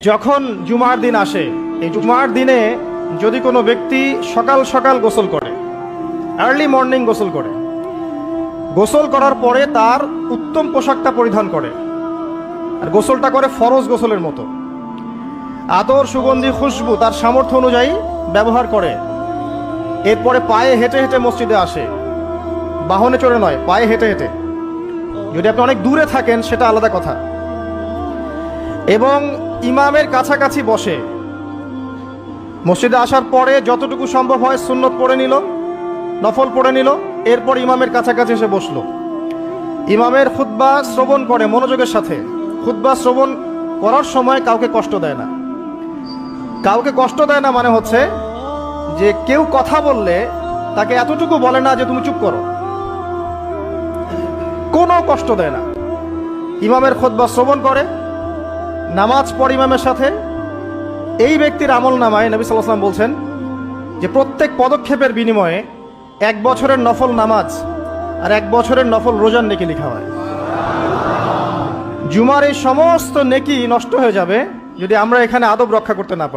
যখন জুমার দিন আসে, এই জুমার দিনে যদি কোনো ব্যক্তি সকাল সকাল গোসল করে, আর্লি মর্নিং গোসল করে, গোসল করার পরে তার উত্তম পোশাকটা পরিধান করে, আর গোসলটা করে ফরজ গোসলের মতো, আতর সুগন্ধি খুশবু তার সামর্থ্য অনুযায়ী ব্যবহার করে, এরপরে পায়ে হেঁটে হেঁটে মসজিদে আসে, বাহনে চড়ে নয়, পায়ে হেঁটে হেঁটে। যদি আপনি অনেক দূরে থাকেন সেটা আলাদা কথা। এবং ইমামের কাছাকাছি বসে, মসজিদে আসার পরে যতটুকু সম্ভব হয় সুন্নত পড়ে নিল, নফল পড়ে নিল, এরপর ইমামের কাছাকাছি এসে বসলো, ইমামের খুতবা শ্রবণ করে মনোযোগের সাথে। খুতবা শ্রবণ করার সময় কাউকে কষ্ট দেয় না। কাউকে কষ্ট দেয় না মানে হচ্ছে যে কেউ কথা বললে তাকে এতটুকু বলে না যে তুমি চুপ করো, কোনো কষ্ট দেয় না। ইমামের খুতবা শ্রবণ করে, নামাজ পড়ে ইমামের সাথে। এই ব্যক্তির আমল নামায় নবী সাল্লাল্লাহু আলাইহি ওয়াসাল্লাম বলছেন যে প্রত্যেক পদক্ষেপের বিনিময়ে 1 বছরের নফল নামাজ আর 1 বছরের নফল রোজার নেকি লেখা হয়। জুমার এই সমস্ত নেকি নষ্ট হয়ে যাবে যদি আমরা এখানে আদব রক্ষা করতে না পারি।